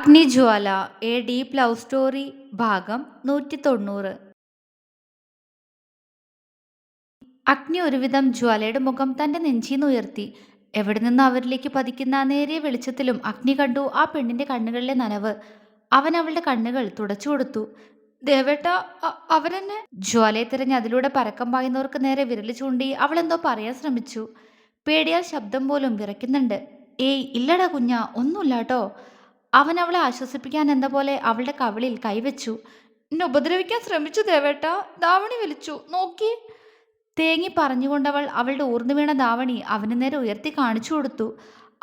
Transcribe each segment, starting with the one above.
അഗ്നിജ്വാല A deep love story ഭാഗം 190. അഗ്നി ഒരുവിധം ജ്വാലയുടെ മുഖം തന്റെ നെഞ്ചീന്ന് ഉയർത്തി. എവിടെ നിന്ന് അവരിലേക്ക് പതിക്കുന്ന നേരിയ വെളിച്ചത്തിലും അഗ്നി കണ്ടു ആ പെണ്ണിന്റെ കണ്ണുകളിലെ നനവ്. അവൻ അവളുടെ കണ്ണുകൾ തുടച്ചു കൊടുത്തു. ദേവേട്ട, അവരെന്നെ. ജ്വാലയെ തിരഞ്ഞ് അതിലൂടെ പരക്കം പായുന്നവർക്ക് നേരെ വിരല് ചൂണ്ടി അവൾ എന്തോ പറയാൻ ശ്രമിച്ചു. പേടിയാൽ ശബ്ദം പോലും വിറയ്ക്കുന്നുണ്ട്. ഏയ് ഇല്ലടാ കുഞ്ഞാ, ഒന്നുമില്ലാട്ടോ. അവൻ അവളെ ആശ്വസിപ്പിക്കാൻ എന്ന പോലെ അവളുടെ കവിളിൽ കൈവച്ചു. എന്നെ ഉപദ്രവിക്കാൻ ശ്രമിച്ചു ദേവേട്ട, ദാവണി വലിച്ചു നോക്കി. തേങ്ങി പറഞ്ഞുകൊണ്ടവൾ അവളുടെ ഊർന്നു വീണ ദാവണി അവന് നേരെ ഉയർത്തി കാണിച്ചു കൊടുത്തു.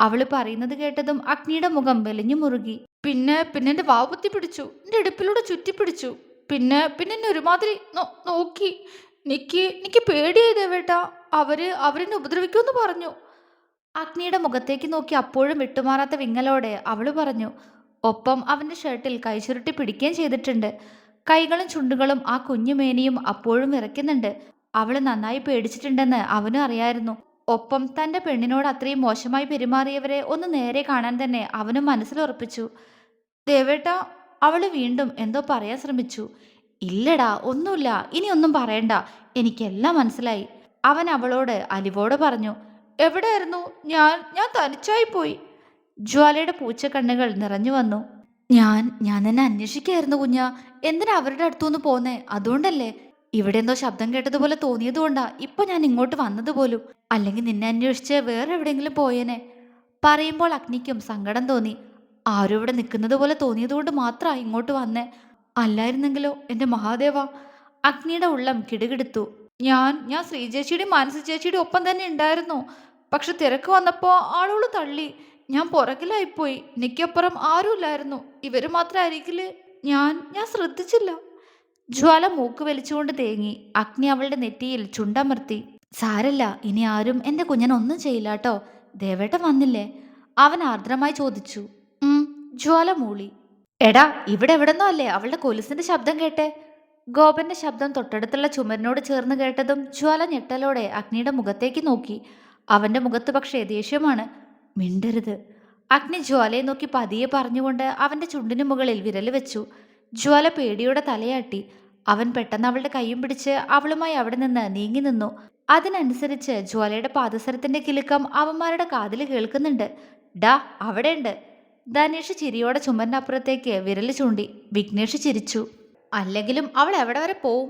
അവള് പറയുന്നത് കേട്ടതും അഗ്നിയുടെ മുഖം വെലിഞ്ഞു മുറുകി. പിന്നെ പിന്നെ എന്റെ വാവുത്തി പിടിച്ചു, എന്റെ ഇടുപ്പിലൂടെ ചുറ്റിപ്പിടിച്ചു. പിന്നെ എന്നെ ഒരുമാതിരി നോക്കി. എനിക്ക് പേടിയായി ദേവേട്ട. അവരെന്നെ ഉപദ്രവിക്കുമെന്ന് പറഞ്ഞു. അഗ്നിയുടെ മുഖത്തേക്ക് നോക്കി അപ്പോഴും വിട്ടുമാറാത്ത വിങ്ങലോടെ അവള് പറഞ്ഞു. ഒപ്പം അവന്റെ ഷർട്ടിൽ കൈ ചുരുട്ടി പിടിക്കുകയും ചെയ്തിട്ടുണ്ട്. കൈകളും ചുണ്ടുകളും ആ കുഞ്ഞുമേനിയും അപ്പോഴും വിറയ്ക്കുന്നുണ്ട്. അവള് നന്നായി പേടിച്ചിട്ടുണ്ടെന്ന് അവനും അറിയായിരുന്നു. ഒപ്പം തന്റെ പെണ്ണിനോട് അത്രയും മോശമായി പെരുമാറിയവരെ ഒന്ന് നേരെ കാണാൻ തന്നെ അവനും മനസ്സിലുറപ്പിച്ചു. ദേവേട്ട, അവള് വീണ്ടും എന്തോ പറയാൻ ശ്രമിച്ചു. ഇല്ലടാ, ഒന്നുമില്ല, ഇനി ഒന്നും പറയണ്ട, എനിക്കെല്ലാം മനസ്സിലായി. അവൻ അവളോട് അലിവോടെ പറഞ്ഞു. എവിടെയായിരുന്നു ഞാൻ? ഞാൻ തനിച്ചായി പോയി. ജ്വാലയുടെ പൂച്ചക്കണ്ണുകൾ നിറഞ്ഞു വന്നു. ഞാൻ നിന്നെ അന്വേഷിക്കായിരുന്നു കുഞ്ഞാ. എന്തിനാ അവരുടെ അടുത്തുനിന്ന് പോന്നേ? അതുകൊണ്ടല്ലേ. ഇവിടെ എന്തോ ശബ്ദം കേട്ടതുപോലെ തോന്നിയതുകൊണ്ടാ ഇപ്പൊ ഞാൻ ഇങ്ങോട്ട് വന്നതുപോലും. അല്ലെങ്കിൽ നിന്നെ അന്വേഷിച്ച് വേറെ എവിടെയെങ്കിലും പോയേനെ. പറയുമ്പോൾ അഗ്നിക്കും സങ്കടം തോന്നി. ആരും ഇവിടെ നിൽക്കുന്നത് പോലെ തോന്നിയതുകൊണ്ട് മാത്രാ ഇങ്ങോട്ട് വന്നേ. അല്ലായിരുന്നെങ്കിലോ എന്റെ മഹാദേവ. അഗ്നിയുടെ ഉള്ളം കിടുകിടുത്തു. ഞാൻ ശ്രീചേച്ചിയുടെയും മാനസ ചേച്ചിയുടെയും ഒപ്പം തന്നെ ഉണ്ടായിരുന്നു. പക്ഷെ തിരക്ക് വന്നപ്പോ ആളുകൾ തള്ളി. ഞാൻ പുറകിലായിപ്പോയി. എനിക്കപ്പുറം ആരുമില്ലായിരുന്നു. ഇവര് മാത്രം അരികില്. ഞാൻ ശ്രദ്ധിച്ചില്ല. ജ്വാല മൂക്ക് വലിച്ചുകൊണ്ട് തേങ്ങി. അഗ്നി അവളുടെ നെറ്റിയിൽ ചുണ്ടമർത്തി. സാരല്ല, ഇനി ആരും എന്റെ കുഞ്ഞനൊന്നും ചെയ്യില്ല കേട്ടോ. ദേവേട്ടൻ വന്നില്ലേ? അവൻ ആർദ്രമായി ചോദിച്ചു. ജ്വാല മൂളി. എടാ, ഇവിടെ എവിടെന്നോ അല്ലേ അവളുടെ കൊലുസിന്റെ ശബ്ദം കേട്ടെ? ഗോപന്റെ ശബ്ദം തൊട്ടടുത്തുള്ള ചുമരിനോട് ചേർന്ന് കേട്ടതും ജ്വാല ഞെട്ടലോടെ അഗ്നിയുടെ മുഖത്തേക്ക് നോക്കി. അവന്റെ മുഖത്ത് പക്ഷേ ദേഷ്യമാണ്. മിണ്ടരുത്. അഗ്നി ജ്വാലയെ നോക്കി പതിയെ പറഞ്ഞുകൊണ്ട് അവന്റെ ചുണ്ടിനു മുകളിൽ വിരൽ വെച്ചു. ജ്വാല പേടിയോടെ തലയാട്ടി. അവൻ പെട്ടെന്ന് അവളുടെ കൈയും പിടിച്ച് അവളുമായി അവിടെ നിന്ന് നീങ്ങി നിന്നു. അതിനനുസരിച്ച് ജ്വാലയുടെ പാദസരത്തിന്റെ കിലുക്കം അവന്മാരുടെ കാതിൽ കേൾക്കുന്നുണ്ട്. ഡാ, അവിടെയുണ്ട്. ധനേഷ് ചിരിയോടെ ചുമരിനപ്പുറത്തേക്ക് വിരൽ ചൂണ്ടി. വിഘ്നേഷ് ചിരിച്ചു. അല്ലെങ്കിലും അവൾ എവിടെ വരെ പോവും?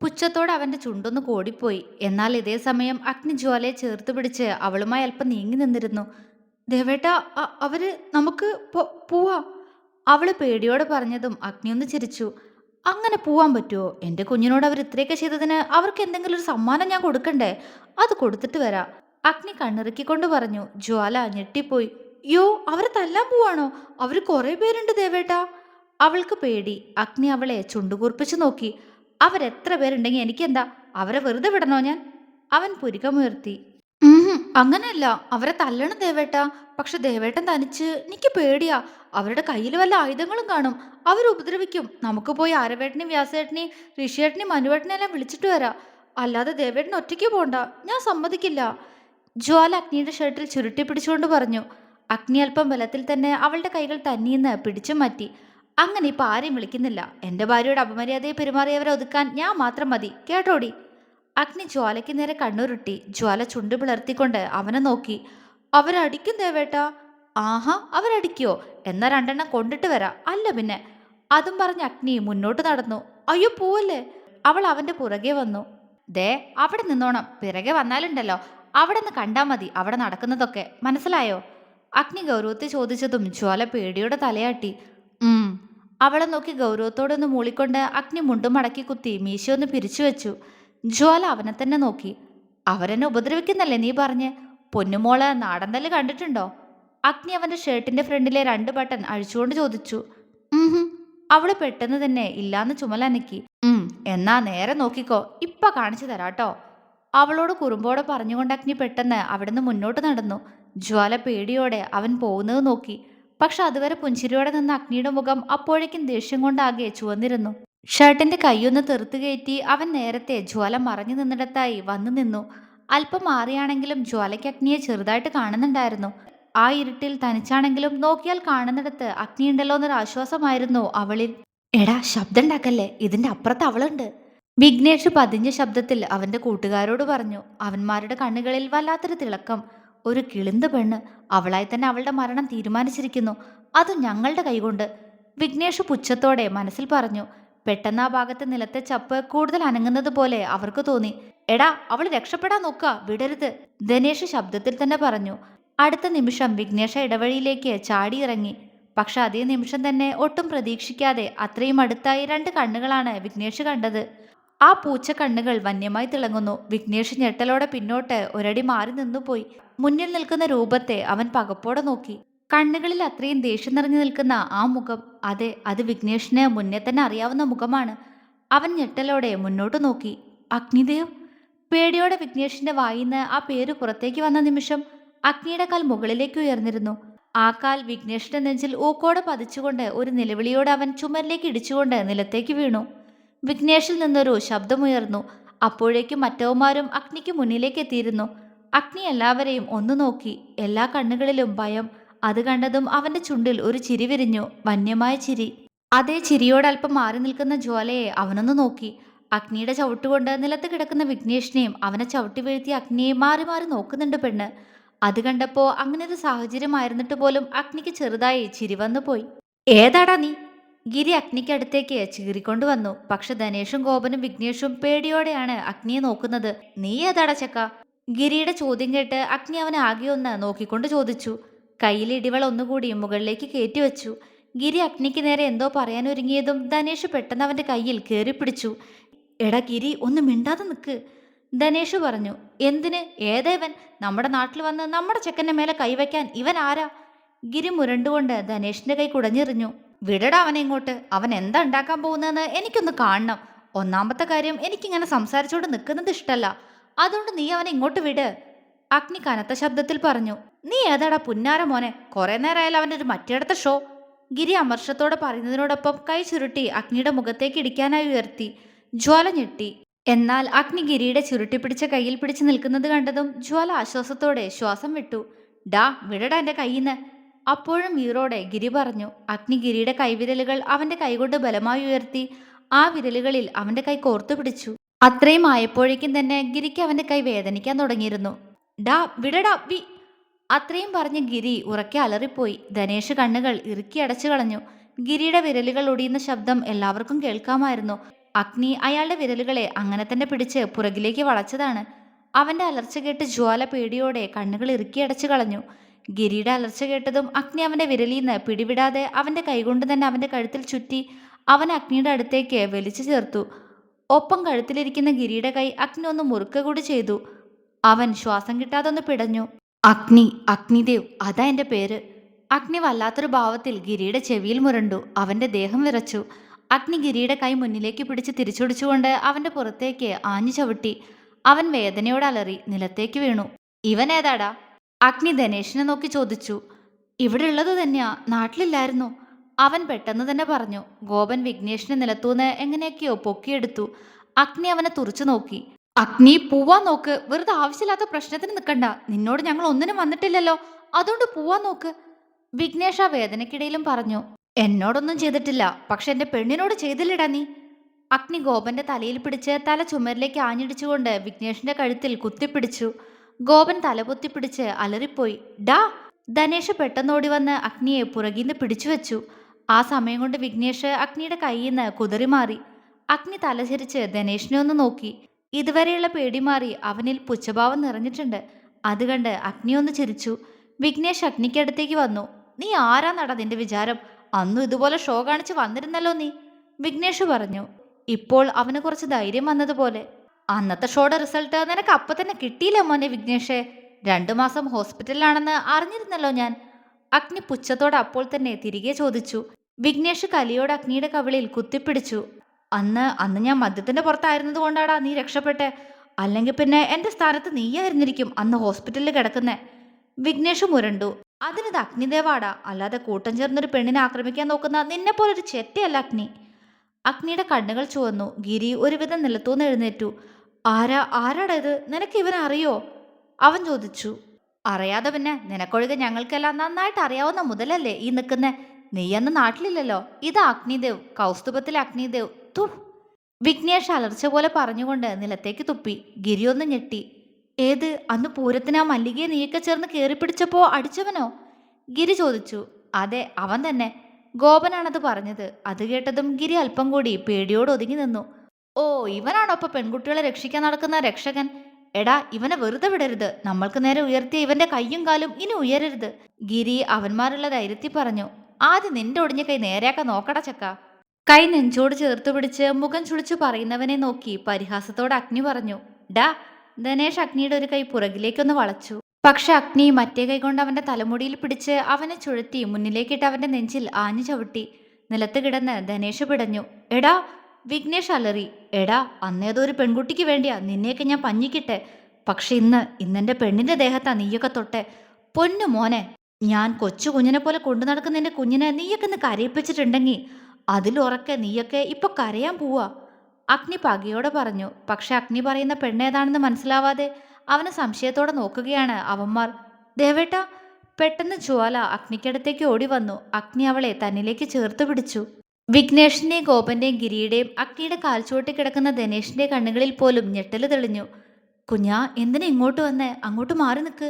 പുച്ഛത്തോടെ അവന്റെ ചുണ്ടൊന്ന് കോടിപ്പോയി. എന്നാൽ ഇതേ സമയം അഗ്നി ജ്വാലയെ ചേർത്ത് പിടിച്ച് അവളുമായി അല്പം നീങ്ങി നിന്നിരുന്നു. ദേവേട്ട, അവര് നമുക്ക് പോവാ. അവള് പേടിയോടെ പറഞ്ഞതും അഗ്നി ഒന്ന് ചിരിച്ചു. അങ്ങനെ പോവാൻ പറ്റുമോ? എൻ്റെ കുഞ്ഞിനോട് അവർ ഇത്രയൊക്കെ ചെയ്തതിന് അവർക്ക് എന്തെങ്കിലും ഒരു സമ്മാനം ഞാൻ കൊടുക്കണ്ടേ? അത് കൊടുത്തിട്ട് വരാം. അഗ്നി കണ്ണിറുക്കിക്കൊണ്ട് പറഞ്ഞു. ജ്വാല ഞെട്ടിപ്പോയി. യോ, അവരെ തല്ലാൻ പോവാണോ? അവര് കുറെ പേരുണ്ട് ദേവേട്ടാ. അവൾക്ക് പേടി. അഗ്നി അവളെ ചുണ്ടുകൂർപ്പിച്ചു നോക്കി. അവരെത്ര പേരുണ്ടെങ്കിൽ എനിക്കെന്താ? അവരെ വെറുതെ വിടണോ ഞാൻ? അവൻ പുരികമുയർത്തി. അങ്ങനെയല്ല, അവരെ തല്ലണം ദേവേട്ടാ. പക്ഷെ ദേവേട്ടൻ തനിച്ച്, എനിക്ക് പേടിയാ. അവരുടെ കയ്യിൽ വല്ല ആയുധങ്ങളും കാണും. അവരുപദ്രവിക്കും. നമുക്ക് പോയി ആരവേട്ടനെയും വ്യാസേട്ടനെയും ഋഷിയേട്ടനെയും മനുവേട്ടനെല്ലാം വിളിച്ചിട്ട് വരാം. അല്ലാതെ ദേവേട്ടൻ ഒറ്റയ്ക്ക് പോണ്ട. ഞാൻ സമ്മതിക്കില്ല. ജ്വാല അഗ്നിയുടെ ഷർട്ടിൽ ചുരുട്ടി പിടിച്ചുകൊണ്ട് പറഞ്ഞു. അഗ്നി അല്പം ബലത്തിൽ തന്നെ അവളുടെ കൈകൾ തന്നിന്ന് പിടിച്ചു മാറ്റി. അങ്ങനെ ഇപ്പൊ ആരെയും വിളിക്കുന്നില്ല. എന്റെ ഭാര്യയോട് അപമര്യാദയെ പെരുമാറിയവരെ ഒതുക്കാൻ ഞാൻ മാത്രം മതി, കേട്ടോടി. അഗ്നി ജ്വാലയ്ക്ക് നേരെ കണ്ണുരുട്ടി. ജ്വാല ചുണ്ടു പിളർത്തിക്കൊണ്ട് അവനെ നോക്കി. അവരടിക്കും ദേവേട്ടാ. ആഹാ, അവരടിക്കോ? എന്നാ രണ്ടെണ്ണം കൊണ്ടിട്ട് വരാം. അല്ല പിന്നെ. അതും പറഞ്ഞ് അഗ്നി മുന്നോട്ട് നടന്നു. അയ്യോ, പോവല്ലേ. അവൾ അവന്റെ പുറകെ വന്നു. ദേ, അവിടെ നിന്നോണം. പിറകെ വന്നാലുണ്ടല്ലോ, അവിടെ നിന്ന് കണ്ടാ മതി അവിടെ നടക്കുന്നതൊക്കെ. മനസ്സിലായോ? അഗ്നി ഗൗരവത്തെ ചോദിച്ചതും ജ്വാല പേടിയോടെ തലയാട്ടി. അവളെ നോക്കി ഗൗരവത്തോടൊന്ന് മൂളിക്കൊണ്ട് അഗ്നി മുണ്ടും മടക്കി കുത്തി മീശയൊന്ന് പിരിച്ചു വെച്ചു. ജ്വാല അവനെ തന്നെ നോക്കി. അവരെന്നെ ഉപദ്രവിക്കുന്നല്ലേ നീ പറഞ്ഞ്? പൊന്നുമോള് നാടൻ തല്ല് കണ്ടിട്ടുണ്ടോ? അഗ്നി അവന്റെ ഷർട്ടിന്റെ ഫ്രണ്ടിലെ 2 ബട്ടൺ അഴിച്ചുകൊണ്ട് ചോദിച്ചു. അവള് പെട്ടെന്ന് തന്നെ ഇല്ലാന്ന് ചുമലനക്കി. എന്നാ നേരെ നോക്കിക്കോ, ഇപ്പൊ കാണിച്ചു തരാട്ടോ. അവളോട് കുറുമ്പോടെ പറഞ്ഞുകൊണ്ട് അഗ്നി പെട്ടെന്ന് അവിടുന്ന് മുന്നോട്ട് നടന്നു. ജ്വാല പേടിയോടെ അവൻ പോകുന്നത് നോക്കി. പക്ഷെ അതുവരെ പുഞ്ചിരിയോടെ നിന്ന അഗ്നിയുടെ മുഖം അപ്പോഴേക്കും ദേഷ്യം കൊണ്ടാകെ ചുവന്നിരുന്നു. ഷർട്ടിന്റെ കൈയൊന്ന് തെറുത്തു കയറ്റി അവൻ നേരത്തെ ജ്വാല മറഞ്ഞു നിന്നിടത്തായി വന്നു നിന്നു. അല്പം മാറിയാണെങ്കിലും ജ്വാലയ്ക്ക് അഗ്നിയെ ചെറുതായിട്ട് കാണുന്നുണ്ടായിരുന്നു. ആ ഇരുട്ടിൽ തനിച്ചാണെങ്കിലും നോക്കിയാൽ കാണുന്നിടത്ത് അഗ്നിയുണ്ടല്ലോ എന്നൊരു ആശ്വാസമായിരുന്നു അവളിൽ. എടാ ശബ്ദം ഉണ്ടാക്കല്ലേ, ഇതിന്റെ അപ്പുറത്ത് അവളുണ്ട്. വിഘ്നേഷ് പതിഞ്ഞ ശബ്ദത്തിൽ അവന്റെ കൂട്ടുകാരോട് പറഞ്ഞു. അവന്മാരുടെ കണ്ണുകളിൽ വല്ലാത്തൊരു തിളക്കം. ഒരു കിളിന്ത് പെണ്ണ്, അവളായി തന്നെ അവളുടെ മരണം തീരുമാനിച്ചിരിക്കുന്നു, അതും ഞങ്ങളുടെ കൈകൊണ്ട്. വിഘ്നേഷ് പുച്ഛത്തോടെ മനസ്സിൽ പറഞ്ഞു. പെട്ടെന്ന് ആ ഭാഗത്തെ നിലത്തെ ചപ്പ് കൂടുതൽ അനങ്ങുന്നത് പോലെ അവർക്ക് തോന്നി. എടാ അവൾ രക്ഷപ്പെടാൻ നോക്കുക, വിടരുത്, ധനേഷ് ശബ്ദത്തിൽ തന്നെ പറഞ്ഞു. അടുത്ത നിമിഷം വിഘ്നേഷ ഇടവഴിയിലേക്ക് ചാടിയിറങ്ങി. പക്ഷെ അതേ നിമിഷം തന്നെ ഒട്ടും പ്രതീക്ഷിക്കാതെ അത്രയും അടുത്തായി രണ്ട് കണ്ണുകളാണ് വിഘ്നേഷ് കണ്ടത്. ആ പൂച്ച കണ്ണുകൾ വന്യമായി തിളങ്ങുന്നു. വിഘ്നേഷ് ഞെട്ടലോടെ പിന്നോട്ട് ഒരടി മാറി നിന്നുപോയി. മുന്നിൽ നിൽക്കുന്ന രൂപത്തെ അവൻ പകപ്പോടെ നോക്കി. കണ്ണുകളിൽ അത്രയും ദേഷ്യം നിറഞ്ഞു നിൽക്കുന്ന ആ മുഖം, അതെ, അത് വിഘ്നേഷിന് മുന്നേ തന്നെ അറിയാവുന്ന മുഖമാണ്. അവൻ ഞെട്ടലോടെ മുന്നോട്ട് നോക്കി. അഗ്നിദേവ്. പേടിയോടെ വിഘ്നേഷിന്റെ വായിന്ന് ആ പേര് പുറത്തേക്ക് വന്ന നിമിഷം അഗ്നിയുടെ കാൽ മുകളിലേക്ക് ഉയർന്നിരുന്നു. ആ കാൽ വിഘ്നേഷിന്റെ നെഞ്ചിൽ ഊക്കോടെ പതിച്ചുകൊണ്ട് ഒരു നിലവിളിയോടെ അവൻ ചുമരിലേക്ക് ഇടിച്ചുകൊണ്ട് നിലത്തേക്ക് വീണു. വിഘ്നേഷിൽ നിന്നൊരു ശബ്ദമുയർന്നു. അപ്പോഴേക്കും മറ്റവന്മാരും അഗ്നിക്ക് മുന്നിലേക്ക് എത്തിയിരുന്നു. അഗ്നി എല്ലാവരെയും ഒന്ന് നോക്കി. എല്ലാ കണ്ണുകളിലും ഭയം. അത് കണ്ടതും അവന്റെ ചുണ്ടിൽ ഒരു ചിരി വിരിഞ്ഞു, വന്യമായ ചിരി. അതേ ചിരിയോടൽപ്പം മാറി നിൽക്കുന്ന ജ്വാലയെ അവനൊന്ന് നോക്കി. അഗ്നിയുടെ ചവിട്ടുകൊണ്ട് നിലത്ത് കിടക്കുന്ന വിഘ്നേഷിനെയും അവനെ ചവിട്ടി വീഴ്ത്തിയ അഗ്നിയെയും മാറി മാറി നോക്കുന്നുണ്ട് പെണ്ണ്. അത് കണ്ടപ്പോ അങ്ങനെ ഒരു സാഹചര്യമായിരുന്നിട്ട് പോലും അഗ്നിക്ക് ചെറുതായി ചിരി വന്നു പോയി. ഏതാടാ നീ? ഗിരി അഗ്നിക്കടുത്തേക്ക് ചീറിക്കൊണ്ടു വന്നു. പക്ഷെ ധനേഷും ഗോപനും വിഘ്നേഷും പേടിയോടെയാണ് അഗ്നിയെ നോക്കുന്നത്. നീ ഏതാടാ ചക്ക? ഗിരിയുടെ ചോദ്യം കേട്ട് അഗ്നി അവനെ ആകെ ഒന്ന് നോക്കിക്കൊണ്ട് ചോദിച്ചു. കയ്യിൽ ഇടിവൾ ഒന്നുകൂടി മുകളിലേക്ക് കയറ്റിവെച്ചു. ഗിരി അഗ്നിക്ക് നേരെ എന്തോ പറയാനൊരുങ്ങിയതും ധനേഷ് പെട്ടെന്ന് അവന്റെ കയ്യിൽ കയറിപ്പിടിച്ചു. എടാ ഗിരി, ഒന്ന് മിണ്ടാതെ നിൽക്ക്, ധനേഷ് പറഞ്ഞു. എന്തിന്? ഏതേവൻ? നമ്മുടെ നാട്ടിൽ വന്ന് നമ്മുടെ ചെക്കന്റെ മേലെ കൈവയ്ക്കാൻ ഇവൻ ആരാ? ഗിരി മുരണ്ടുകൊണ്ട് ധനേഷിന്റെ കൈ കുടഞ്ഞെറിഞ്ഞു. വിടടാ അവനെ ഇങ്ങോട്ട്, അവൻ എന്താ ഉണ്ടാക്കാൻ പോകുന്നതെന്ന് എനിക്കൊന്ന് കാണണം. ഒന്നാമത്തെ കാര്യം, എനിക്കിങ്ങനെ സംസാരിച്ചുകൊണ്ട് നിൽക്കുന്നത് ഇഷ്ടല്ല, അതുകൊണ്ട് നീ അവനെ ഇങ്ങോട്ട് വിട്, അഗ്നി കനത്ത ശബ്ദത്തിൽ പറഞ്ഞു. നീ ഏതാടാ പുന്നാര മോനെ, കുറെ നേരമായാലും അവൻ്റെ ഒരു മറ്റേടത്തെ ഷോ, ഗിരി അമർഷത്തോടെ പറയുന്നതിനോടൊപ്പം കൈ ചുരുട്ടി അഗ്നിയുടെ മുഖത്തേക്ക് ഇടിക്കാനായി ഉയർത്തി. ജ്വാല ഞെട്ടി. എന്നാൽ അഗ്നി ഗിരിയുടെ ചുരുട്ടിപ്പിടിച്ച കയ്യിൽ പിടിച്ചു നിൽക്കുന്നത് കണ്ടതും ജ്വാല ആശ്വാസത്തോടെ ശ്വാസം വിട്ടു. ഡാ വിടടാ എൻ്റെ കയ്യിന്ന്, അപ്പോഴും വീറോടെ ഗിരി പറഞ്ഞു. അഗ്നി ഗിരിയുടെ കൈവിരലുകൾ അവന്റെ കൈകൊണ്ട് ബലമായി ഉയർത്തി. ആ വിരലുകളിൽ അവന്റെ കൈ കോർത്തു പിടിച്ചു. അത്രയും ആയപ്പോഴേക്കും തന്നെ ഗിരിക്ക് അവന്റെ കൈ വേദനിക്കാൻ തുടങ്ങിയിരുന്നു. ഡാ വിടടാ വി അത്രയും പറഞ്ഞ് ഗിരി ഉറക്കെ അലറിപ്പോയി. ധനേഷ് കണ്ണുകൾ ഇറുക്കി അടച്ചു കളഞ്ഞു. ഗിരിയുടെ വിരലുകൾ ഒടിയുന്ന ശബ്ദം എല്ലാവർക്കും കേൾക്കാമായിരുന്നു. അഗ്നി അയാളുടെ വിരലുകളെ അങ്ങനെ തന്നെ പിടിച്ച് പുറകിലേക്ക് വളച്ചതാണ്. അവന്റെ അലർച്ച കേട്ട് ജ്വാല പേടിയോടെ കണ്ണുകൾ ഇറുക്കി അടച്ചു കളഞ്ഞു. ഗിരിയുടെ അലർച്ച കേട്ടതും അഗ്നി അവന്റെ വിരലിൽ നിന്ന് പിടിവിടാതെ അവന്റെ കൈകൊണ്ട് തന്നെ അവന്റെ കഴുത്തിൽ ചുറ്റി അവൻ അഗ്നിയുടെ അടുത്തേക്ക് വലിച്ചു ചേർത്തു. ഒപ്പം കഴുത്തിലിരിക്കുന്ന ഗിരിയുടെ കൈ അഗ്നി ഒന്ന് മുറുക്ക കൂടി ചെയ്തു. അവൻ ശ്വാസം കിട്ടാതെ ഒന്ന് പിടഞ്ഞു. അഗ്നി, അഗ്നിദേവ്, അതാ എൻ്റെ പേര്. അഗ്നി വല്ലാത്തൊരു ഭാവത്തിൽ ഗിരിയുടെ ചെവിയിൽ മുരണ്ടു. അവന്റെ ദേഹം വിറച്ചു. അഗ്നി ഗിരിയുടെ കൈ മുന്നിലേക്ക് പിടിച്ച് തിരിച്ചൊടിച്ചുകൊണ്ട് അവന്റെ പുറത്തേക്ക് ആഞ്ഞു ചവിട്ടി. അവൻ വേദനയോടെ അലറി നിലത്തേക്ക് വീണു. ഇവൻ ഏതാടാ? അഗ്നി ധനേഷിനെ നോക്കി ചോദിച്ചു. ഇവിടെ ഉള്ളത് തന്നെയാ, നാട്ടിലില്ലായിരുന്നു, അവൻ പെട്ടെന്ന് തന്നെ പറഞ്ഞു. ഗോപൻ വിഘ്നേഷിനെ നിലത്തൂന്ന് എങ്ങനെയൊക്കെയോ പൊക്കിയെടുത്തു. അഗ്നി അവനെ തുറച്ചു നോക്കി. അഗ്നി പോവാൻ നോക്ക്, വെറുതെ ആവശ്യമില്ലാത്ത പ്രശ്നത്തിന് നിൽക്കണ്ട, നിന്നോട് ഞങ്ങൾ ഒന്നിനും വന്നിട്ടില്ലല്ലോ, അതുകൊണ്ട് പോവാൻ നോക്ക്, വിഘ്നേഷ് ആ വേദനക്കിടയിലും പറഞ്ഞു. എന്നോടൊന്നും ചെയ്തിട്ടില്ല, പക്ഷെ എന്റെ പെണ്ണിനോട് ചെയ്തില്ലടാ നീ. അഗ്നി ഗോപന്റെ തലയിൽ പിടിച്ച് തല ചുമരിലേക്ക് ആഞ്ഞിടിച്ചുകൊണ്ട് വിഘ്നേഷിന്റെ കഴുത്തിൽ കുത്തിപ്പിടിച്ചു. ഗോപൻ തലപൊത്തിപ്പിടിച്ച് അലറിപ്പോയി. ഡാ! ധനേഷ് പെട്ടെന്നോടി വന്ന് അഗ്നിയെ പുറകിന്ന് പിടിച്ചു വെച്ചു. ആ സമയം കൊണ്ട് വിഘ്നേഷ് അഗ്നിയുടെ കയ്യിൽ നിന്ന് കുതറിമാറി. അഗ്നി തലചരിച്ച് ധനേഷിനെ ഒന്ന് നോക്കി. ഇതുവരെയുള്ള പേടി മാറി അവനിൽ പുച്ഛഭാവം നിറഞ്ഞിട്ടുണ്ട്. അത് കണ്ട് അഗ്നി ഒന്ന് ചിരിച്ചു. വിഘ്നേഷ് അഗ്നിക്കടുത്തേക്ക് വന്നു. നീ ആരാന്നടാ നിന്റെ വിചാരം? അന്നും ഇതുപോലെ ഷോ കാണിച്ച് വന്നിരുന്നല്ലോ നീ, വിഘ്നേഷ് പറഞ്ഞു. ഇപ്പോൾ അവന് കുറച്ച് ധൈര്യം വന്നതുപോലെ. അന്നത്തെ ഷോയുടെ റിസൾട്ട് നിനക്ക് അപ്പൊ തന്നെ കിട്ടിയില്ല മോനെ വിഘ്നേഷേ, 2 മാസം ഹോസ്പിറ്റലിലാണെന്ന് അറിഞ്ഞിരുന്നല്ലോ ഞാൻ, അഗ്നി പുച്ഛത്തോടെ അപ്പോൾ തന്നെ തിരികെ ചോദിച്ചു. വിഘ്നേഷ് കലിയോട് അഗ്നിയുടെ കവിളിൽ കുത്തിപ്പിടിച്ചു. അന്ന് ഞാൻ മദ്യത്തിന്റെ പുറത്തായിരുന്നത് കൊണ്ടാടാ നീ രക്ഷപ്പെട്ടെ, അല്ലെങ്കിൽ പിന്നെ എന്റെ സ്ഥാനത്ത് നീയായിരുന്നിരിക്കും അന്ന് ഹോസ്പിറ്റലിൽ കിടക്കുന്നേ, വിഘ്നേഷ് മുരണ്ടു. അതിനിത് അഗ്നിദേവാടാ, അല്ലാതെ കൂട്ടം ചേർന്നൊരു പെണ്ണിനെ ആക്രമിക്കാൻ നോക്കുന്ന നിന്നെ പോലൊരു ചെറ്റയല്ല അഗ്നി. അഗ്നിയുടെ കണ്ണുകൾ ചുവന്നു. ഗിരി ഒരുവിധം നിലത്തൂന്ന് എഴുന്നേറ്റു. ആരാടാ ഇത്? നിനക്ക് ഇവനെ അറിയോ? അവൻ ചോദിച്ചു. അറിയാതെ പിന്നെ നിനക്കൊഴികെ ഞങ്ങൾക്കെല്ലാം നന്നായിട്ട് അറിയാവുന്ന മുതലല്ലേ ഈ നിൽക്കുന്നേ. നീയന്ന് നാട്ടിലില്ലല്ലോ. ഇത് അഗ്നിദേവ്, കൗസ്തുഭത്തിലെ അഗ്നിദേവ്. തു വിഘ്നേഷ് അലർച്ച പോലെ പറഞ്ഞുകൊണ്ട് നിലത്തേക്ക് തുപ്പി. ഗിരി ഒന്ന് ഞെട്ടി. ഏത്, അന്ന് പൂരത്തിന് ആ മല്ലികയെ നീയൊക്കെ ചേർന്ന് കയറിപ്പിടിച്ചപ്പോ അടിച്ചവനോ? ഗിരി ചോദിച്ചു. അതെ, അവൻ തന്നെ. ഗോപനാണത് പറഞ്ഞത്. അത് കേട്ടതും ഗിരി അല്പം കൂടി പേടിയോട് ഒതുങ്ങി നിന്നു. ഓ, ഇവനാണോ അപ്പൊ പെൺകുട്ടികളെ രക്ഷിക്കാൻ നടക്കുന്ന രക്ഷകൻ? എടാ, ഇവനെ വെറുതെ വിടരുത്. നമ്മൾക്ക് നേരെ ഉയർത്തിയ ഇവന്റെ കയ്യും കാലും ഇനി ഉയരരുത്. ഗിരി അവന്മാരുള്ള ധൈര്യത്തിൽ പറഞ്ഞു. ആദ്യം നിന്റെ ഒടിഞ്ഞ കൈ നേരെയാക്കാൻ നോക്കട ചക്ക. കൈ നെഞ്ചോട് ചേർത്ത് പിടിച്ച് മുഖം ചുളിച്ചു പറയുന്നവനെ നോക്കി പരിഹാസത്തോടെ അഗ്നി പറഞ്ഞു. ഡാ. ധനേഷ് അഗ്നിയുടെ ഒരു കൈ പുറകിലേക്കൊന്ന് വളച്ചു. പക്ഷെ അഗ്നി മറ്റേ കൈ കൊണ്ട് അവന്റെ തലമുടിയിൽ പിടിച്ച് അവനെ ചുഴറ്റി മുന്നിലേക്കിട്ട് അവന്റെ നെഞ്ചിൽ ആഞ്ഞു ചവിട്ടി. നിലത്ത് കിടന്ന് ധനേഷ് പിടഞ്ഞു. എടാ. വിഘ്നേഷ് അലറി. എടാ, അന്നേതോ ഒരു പെൺകുട്ടിക്ക് വേണ്ടിയാ നിന്നെയൊക്കെ ഞാൻ പഞ്ഞിക്കിട്ടെ. പക്ഷെ ഇന്നെന്റെ പെണ്ണിന്റെ ദേഹത്താ നീയൊക്കെ തൊട്ടെ. പൊന്നു മോനെ, ഞാൻ കൊച്ചു കുഞ്ഞിനെ പോലെ കൊണ്ടു നടക്കുന്ന കുഞ്ഞിനെ നീയൊക്കെ ഒന്ന് കരയിപ്പിച്ചിട്ടുണ്ടെങ്കിൽ അതിലുറക്കെ നീയൊക്കെ ഇപ്പൊ കരയാൻ പോവാ. അഗ്നി പകയോടെ പറഞ്ഞു. പക്ഷെ അഗ്നി പറയുന്ന പെണ്ണേതാണെന്ന് മനസ്സിലാവാതെ അവനെ സംശയത്തോടെ നോക്കുകയാണ് അവന്മാർ. ദേവേട്ട. പെട്ടെന്ന് ജ്വാല അഗ്നിക്കടുത്തേക്ക് ഓടി വന്നു. അഗ്നി അവളെ തന്നിലേക്ക് ചേർത്ത് പിടിച്ചു. വിഘ്നേഷിന്റെയും ഗോപന്റെയും ഗിരിയുടെയും അഗ്നിയുടെ കാൽച്ചുവട്ടി കിടക്കുന്ന ധനേഷിന്റെ കണ്ണുകളിൽ പോലും ഞെട്ടല് തെളിഞ്ഞു. കുഞ്ഞാ, എന്തിനാ ഇങ്ങോട്ട് വന്നേ? അങ്ങോട്ട് മാറി നിൽക്ക്.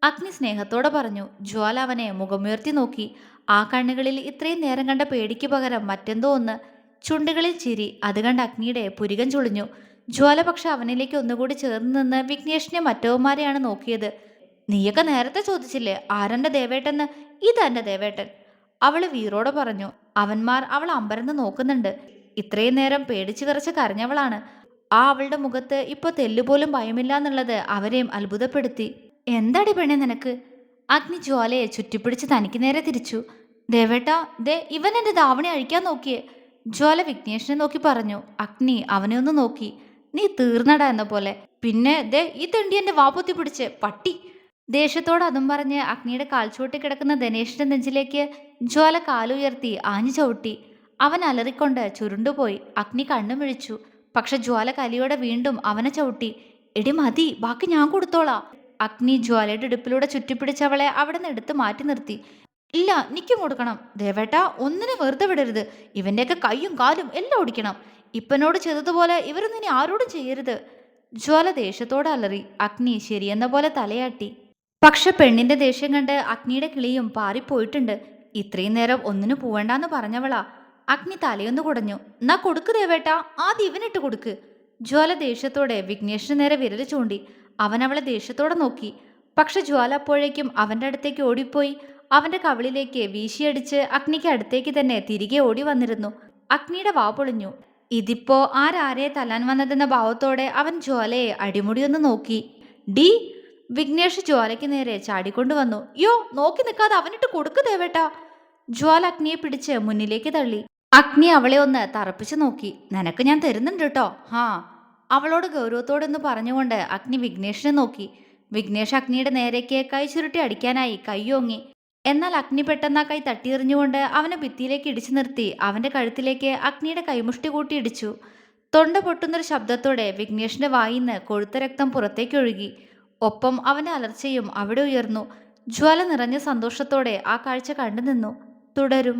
അഗ്നി സ്നേഹത്തോടെ പറഞ്ഞു. ജ്വാല അവനെ മുഖമുയർത്തി നോക്കി. ആ കണ്ണുകളിൽ ഇത്രയും നേരം കണ്ട പേടിക്ക് പകരം മറ്റെന്തോ ഒന്ന്. ചുണ്ടുകളിൽ ചിരി. അത് കണ്ട് അഗ്നിയുടെ പുരികം ചുളിഞ്ഞു. ജ്വാല പക്ഷെ അവനിലേക്ക് ഒന്നുകൂടി ചേർന്ന് നിന്ന് വിഘ്നേഷിനെ മറ്റവന്മാരെയാണ് നോക്കിയത്. നീയൊക്കെ നേരത്തെ ചോദിച്ചില്ലേ ആരെന്റെ ദേവേട്ടെന്ന്? ഇതെന്റെ ദേവേട്ടൻ, അവള് വീറോടെ പറഞ്ഞു. അവന്മാർ അവൾ അമ്പരന്ന് നോക്കുന്നുണ്ട്. ഇത്രയും നേരം പേടിച്ചു വിറച്ച് കരഞ്ഞവളാണ്. ആ അവളുടെ മുഖത്ത് ഇപ്പൊ തെല്ലുപോലും ഭയമില്ല എന്നുള്ളത് അവരെയും അത്ഭുതപ്പെടുത്തി. എന്താടി പെണ്ണെ നിനക്ക്? അഗ്നി ജ്വാലയെ ചുറ്റിപ്പിടിച്ച് തനിക്ക് നേരെ തിരിച്ചു. ദേവേട്ടാ, ദേ ഇവൻ എന്റെ ധാവണി അഴിക്കാൻ നോക്കിയേ. ജ്വാല വിഘ്നേഷിനെ നോക്കി പറഞ്ഞു. അഗ്നി അവനെ ഒന്ന് നോക്കി. നീ തീർന്നടാ എന്ന പോലെ. പിന്നെ ദേ ഈ തെണ്ടി എന്റെ വാപ്പൊത്തി പിടിച്ച് പട്ടി. ദേഷ്യത്തോട് അതും പറഞ്ഞ് അഗ്നിയുടെ കാൽച്ചുവട്ടി കിടക്കുന്ന ധനേഷിന്റെ നെഞ്ചിലേക്ക് ജ്വാല കാലുയർത്തി ആഞ്ഞു ചവിട്ടി. അവൻ അലറിക്കൊണ്ട് ചുരുണ്ടുപോയി. അഗ്നി കണ്ണു മിഴിച്ചു. പക്ഷെ ജ്വാല കലിയോടെ വീണ്ടും അവനെ ചവിട്ടി. എടി മതി, ബാക്കി ഞാൻ കൊടുത്തോളാം. അഗ്നി ജ്വാലയുടെ ഇടുപ്പിലൂടെ ചുറ്റിപ്പിടിച്ച് അവളെ അവിടെ നിന്ന് എടുത്ത് മാറ്റി നിർത്തി. ഇല്ല, നിക്കും കൊടുക്കണം. ദേവേട്ടാ, ഒന്നിനെ വെറുതെ വിടരുത്. ഇവന്റെയൊക്കെ കൈയും കാലും എല്ലാം ഓടിക്കണം. ഇപ്പനോട് ചെയ്തതുപോലെ ഇവരൊന്നും ഇനി ആരോടും ചെയ്യരുത്. ജ്വാല ദേഷ്യത്തോടെ അലറി. അഗ്നി ശരിയെന്ന പോലെ തലയാട്ടി. പക്ഷെ പെണ്ണിന്റെ ദേഷ്യം കണ്ട് അഗ്നിയുടെ കിളിയും പാറിപ്പോയിട്ടുണ്ട്. ഇത്രയും നേരം ഒന്നിനു പോവണ്ടെന്ന് പറഞ്ഞവളാ. അഗ്നി തലയൊന്നു കുടഞ്ഞു. എന്നാ കൊടുക്ക് ദേവേട്ടാ, ആദ്യം ഇവനിട്ട് കൊടുക്ക്. ജ്വാല ദേഷ്യത്തോടെ വിഘ്നേഷിന് നേരെ വിരൽ ചൂണ്ടി. അവൻ അവളെ ദേഷ്യത്തോടെ നോക്കി. പക്ഷെ ജ്വാല അപ്പോഴേക്കും അവന്റെ അടുത്തേക്ക് ഓടിപ്പോയി അവന്റെ കവിളിലേക്ക് വീശിയടിച്ച് അഗ്നിക്ക് അടുത്തേക്ക് തന്നെ തിരികെ ഓടി വന്നിരുന്നു. അഗ്നിയുടെ വാ പൊളിഞ്ഞു. ഇതിപ്പോ ആരാരെ തല്ലാൻ വന്നതെന്ന ഭാവത്തോടെ അവൻ ജ്വാലയെ അടിമുടിയൊന്ന് നോക്കി. ഡി. വിഘ്നേഷ് ജ്വാലയ്ക്ക് നേരെ ചാടിക്കൊണ്ടുവന്നു. യോ, നോക്കി നിൽക്കാതെ അവനിട്ട് കൊടുക്ക് ദേവേട്ടാ. ജ്വാല അഗ്നിയെ പിടിച്ച് മുന്നിലേക്ക് തള്ളി. അഗ്നി അവളെ ഒന്ന് തറപ്പിച്ചു നോക്കി. നിനക്ക് ഞാൻ തരുന്നുണ്ട് കേട്ടോ. ഹാ. അവളോട് ഗൗരവത്തോടെന്ന് പറഞ്ഞുകൊണ്ട് അഗ്നി വിഘ്നേഷിനെ നോക്കി. വിഘ്നേഷ് അഗ്നിയുടെ നേരേക്ക് കൈ ചുരുട്ടി അടിക്കാനായി കൈയോങ്ങി. എന്നാൽ അഗ്നി പെട്ടെന്ന് ആ കൈ തട്ടിയെറിഞ്ഞുകൊണ്ട് അവനെ ഭിത്തിയിലേക്ക് ഇടിച്ചു നിർത്തി അവന്റെ കഴുത്തിലേക്ക് അഗ്നിയുടെ കൈമുഷ്ടി കൂട്ടി ഇടിച്ചു. തൊണ്ട പൊട്ടുന്നൊരു ശബ്ദത്തോടെ വിഘ്നേഷിന്റെ വായിന്ന് കൊഴുത്ത രക്തം പുറത്തേക്കൊഴുകി. ഒപ്പം അവന്റെ അലർച്ചയും അവിടെ ഉയർന്നു. ജ്വാല നിറഞ്ഞ സന്തോഷത്തോടെ ആ കാഴ്ച കണ്ടു നിന്നു. തുടരും.